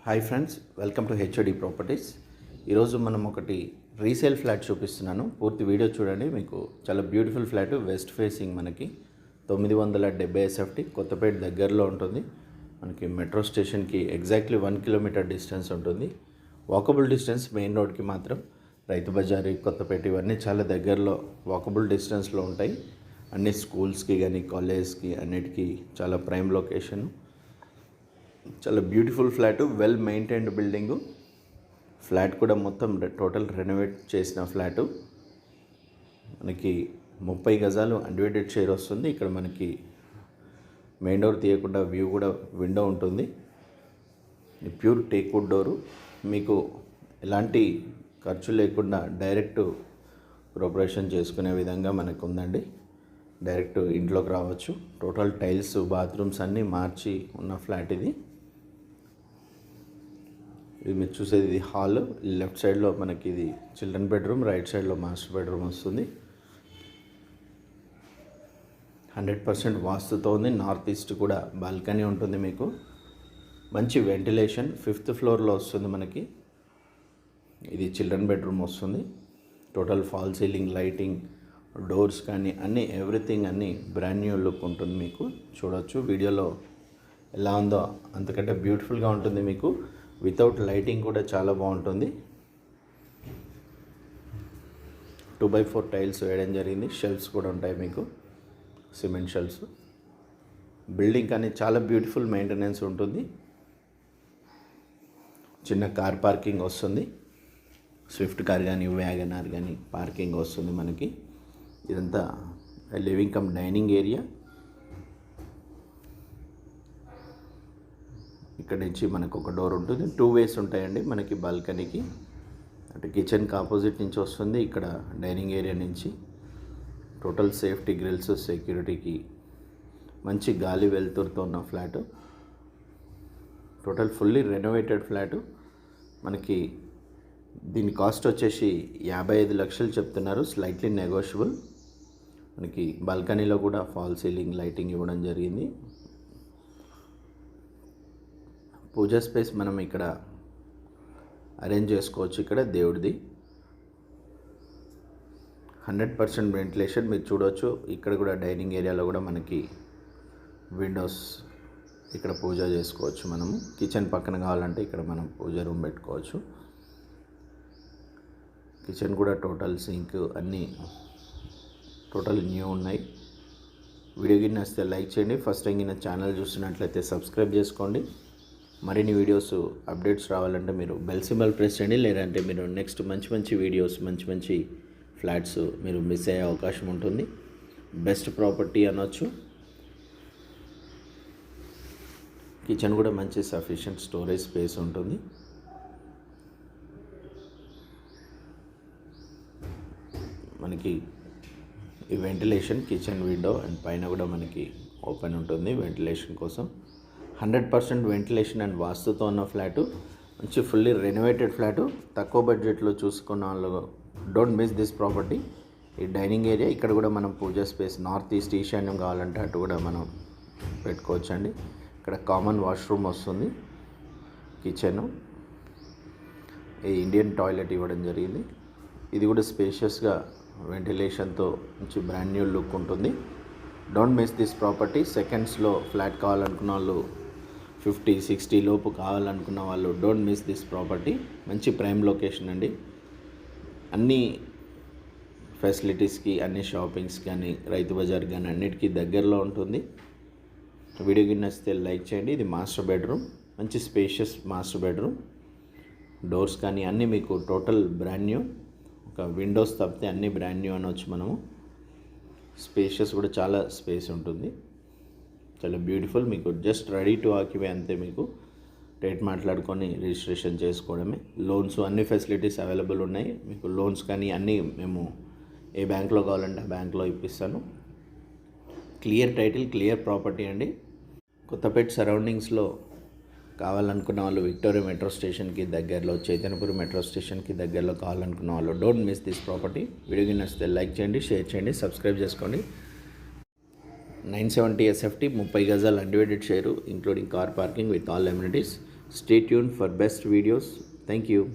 Hi friends, welcome to HOD properties. ఈరోజు మనం ఒకటి రీసేల్ ఫ్లాట్ చూపిస్తున్నాను. పూర్తి వీడియో చూడండి. మీకు చాలా బ్యూటిఫుల్ ఫ్లాట్, వెస్ట్ ఫేసింగ్, మనకి 970 SFT, కొత్తపేట దగ్గరలో ఉంటుంది. మనకి మెట్రో స్టేషన్కి ఎగ్జాక్ట్లీ 1 కిలోమీటర్ డిస్టెన్స్ ఉంటుంది. వాకబుల్ డిస్టెన్స్, మెయిన్ రోడ్కి మాత్రం రైతు బజారు, కొత్తపేట ఇవన్నీ చాలా దగ్గరలో వాకబుల్ డిస్టెన్స్లో ఉంటాయి. అన్ని స్కూల్స్కి కానీ కాలేజ్కి అన్నిటికీ చాలా ప్రైమ్ లొకేషన్. చాలా beautiful flat, well maintained building. Flat కూడా మొత్తం టోటల్ రెనోవేట్ చేసిన ఫ్లాటు. మనకి 30 గజాలు అన్డివైడెడ్ షేర్ వస్తుంది. ఇక్కడ మనకి మెయిన్ డోర్ తీయకుండా వ్యూ కూడా విండో ఉంటుంది. Pure teakwood door. మీకు ఎలాంటి ఖర్చు లేకుండా డైరెక్ట్ ప్రిపరేషన్ చేసుకునే విధంగా మనకు ఉందండి. డైరెక్ట్ ఇంట్లోకి రావచ్చు. టోటల్ టైల్స్, బాత్రూమ్స్ అన్నీ మార్చి ఉన్న ఫ్లాట్ ఇది. ఇది మీరు చూసేది ఇది హాల్. లెఫ్ట్ సైడ్లో మనకి ఇది చిల్డ్రన్ బెడ్రూమ్, రైట్ సైడ్లో మాస్టర్ బెడ్రూమ్ వస్తుంది. 100% వాస్తుతో ఉంది. నార్త్ ఈస్ట్ కూడా బాల్కనీ ఉంటుంది. మీకు మంచి వెంటిలేషన్ 5th ఫ్లోర్లో వస్తుంది. మనకి ఇది చిల్డ్రన్ బెడ్రూమ్ వస్తుంది. Total fall ceiling, lighting, doors కానీ అన్నీ, ఎవ్రీథింగ్ అన్నీ బ్రాండ్ న్యూ లుక్ ఉంటుంది. మీకు చూడవచ్చు వీడియోలో ఎలా ఉందో అంతకంటే బ్యూటిఫుల్గా ఉంటుంది. మీకు వితౌట్ లైటింగ్ కూడా చాలా బాగుంటుంది. 2x4 టైల్స్ వేయడం జరిగింది. షెల్ఫ్స్ కూడా ఉంటాయి మీకు, సిమెంట్ షెల్ఫ్స్. బిల్డింగ్ కానీ చాలా బ్యూటిఫుల్ మెయింటెనెన్స్ ఉంటుంది. చిన్న కార్ పార్కింగ్ వస్తుంది. స్విఫ్ట్ కార్ కానీ వ్యాగనార్ కానీ పార్కింగ్ వస్తుంది మనకి. ఇదంతా లివింగ్ కమ్ డైనింగ్ ఏరియా. ఇక్కడ నుంచి మనకు ఒక డోర్ ఉంటుంది. 2 ways ఉంటాయండి మనకి బాల్కనీకి. అంటే కిచెన్కి ఆపోజిట్ నుంచి వస్తుంది, ఇక్కడ డైనింగ్ ఏరియా నుంచి. టోటల్ సేఫ్టీ గ్రిల్స్, సెక్యూరిటీకి మంచి గాలి వెలుతురుతో ఉన్న flat. Total fully renovated flat. మనకి దీని కాస్ట్ వచ్చేసి 55 లక్షలు చెప్తున్నారు. Slightly negotiable. మనకి బాల్కనీలో కూడా ఫాల్ సీలింగ్, లైటింగ్ ఇవ్వడం జరిగింది. పూజా స్పేస్ మనం ఇక్కడ అరేంజ్ చేసుకోవచ్చు. ఇక్కడ దేవుడిది 100% వెంటిలేషన్ మీరు చూడవచ్చు. ఇక్కడ కూడా డైనింగ్ ఏరియాలో కూడా మనకి విండోస్, ఇక్కడ పూజ చేసుకోవచ్చు మనము. కిచెన్ పక్కన కావాలంటే ఇక్కడ మనం పూజ రూమ్ పెట్టుకోవచ్చు. కిచెన్ కూడా టోటల్ సింక్ అన్నీ టోటల్ న్యూ ఉన్నాయి. వీడియో గిన్నె వస్తే లైక్ చేయండి. ఫస్ట్ టైం గిన్న ఛానల్ చూస్తున్నట్లయితే సబ్స్క్రైబ్ చేసుకోండి. మరిన్ని వీడియోస్ అప్డేట్స్ రావాలంటే మీరు బెల్ సింబల్ ప్రెస్ చేయండి. లేదంటే మీరు నెక్స్ట్ మంచి వీడియోస్, మంచి ఫ్లాట్స్ మీరు మిస్ అయ్యే అవకాశం ఉంటుంది. బెస్ట్ ప్రాపర్టీ అనొచ్చు. కిచెన్ కూడా మంచి సఫిషియెంట్ స్టోరేజ్ స్పేస్ ఉంటుంది. మనకి ఈ వెంటిలేషన్, కిచెన్ విండో అండ్ పైన కూడా మనకి ఓపెన్ ఉంటుంది వెంటిలేషన్ కోసం. 100% వెంటిలేషన్ అండ్ వాస్తుతో ఉన్న ఫ్లాటు. మంచి ఫుల్లీ రెనోవేటెడ్ ఫ్లాటు. తక్కువ బడ్జెట్లో చూసుకున్న వాళ్ళు డోంట్ మిస్ దిస్ ప్రాపర్టీ. ఈ డైనింగ్ ఏరియా, ఇక్కడ కూడా మనం పూజా స్పేస్, నార్త్ ఈస్ట్, ఈశాన్యం కావాలంటే అటు కూడా మనం పెట్టుకోవచ్చండి. ఇక్కడ కామన్ వాష్రూమ్ వస్తుంది. కిచెను, ఈ ఇండియన్ టాయిలెట్ ఇవ్వడం జరిగింది. ఇది కూడా స్పేషియస్గా వెంటిలేషన్తో మంచి బ్రాండ్ న్యూ లుక్ ఉంటుంది. Don't miss this property. సెకండ్స్లో ఫ్లాట్ కావాలనుకున్న వాళ్ళు, 50-60 లోపు కావాలనుకున్న వాళ్ళు డోంట్ మిస్ దిస్ ప్రాపర్టీ. మంచి ప్రైమ్ లొకేషన్ అండి. అన్ని ఫెసిలిటీస్కి, అన్ని షాపింగ్స్ కానీ, రైతు బజార్ కానీ అన్నిటికీ దగ్గరలో ఉంటుంది. వీడియో గిన్నె వస్తే లైక్ చేయండి. ఇది మాస్టర్ బెడ్రూమ్, మంచి స్పేషియస్ మాస్టర్ బెడ్రూమ్. డోర్స్ కానీ అన్నీ మీకు టోటల్ బ్రాండ్ న్యూ. ఒక విండోస్ తప్పితే అన్నీ బ్రాండ్ న్యూ అనవచ్చు మనము. స్పేషియస్ కూడా చాలా స్పేస్ ఉంటుంది. చాలా బ్యూటిఫుల్. మీకు జస్ట్ రెడీ టు ఆక్యుపై అంతే. మీకు రేట్ మాట్లాడుకొని రిజిస్ట్రేషన్ చేసుకోవడమే. లోన్స్ అన్ని ఫెసిలిటీస్ అవైలబుల్ ఉన్నాయి. మీకు లోన్స్ కానీ అన్నీ మేము ఏ బ్యాంక్లో కావాలంటే ఆ బ్యాంక్లో ఇప్పిస్తాను. క్లియర్ టైటిల్, క్లియర్ ప్రాపర్టీ అండి. కొత్తపేట సరౌండింగ్స్లో కావాలనుకున్న వాళ్ళు విక్టోరియా మెట్రో స్టేషన్కి దగ్గరలో, చైతన్యపురం మెట్రో స్టేషన్కి దగ్గరలో కావాలనుకున్న వాళ్ళు don't miss this property. Video నచ్చితే లైక్ చేయండి, షేర్ చేయండి, సబ్స్క్రైబ్ చేసుకోండి. 970 SFT, 30 గజాలు undivided share, including car parking with all amenities. Stay tuned for best videos. Thank you.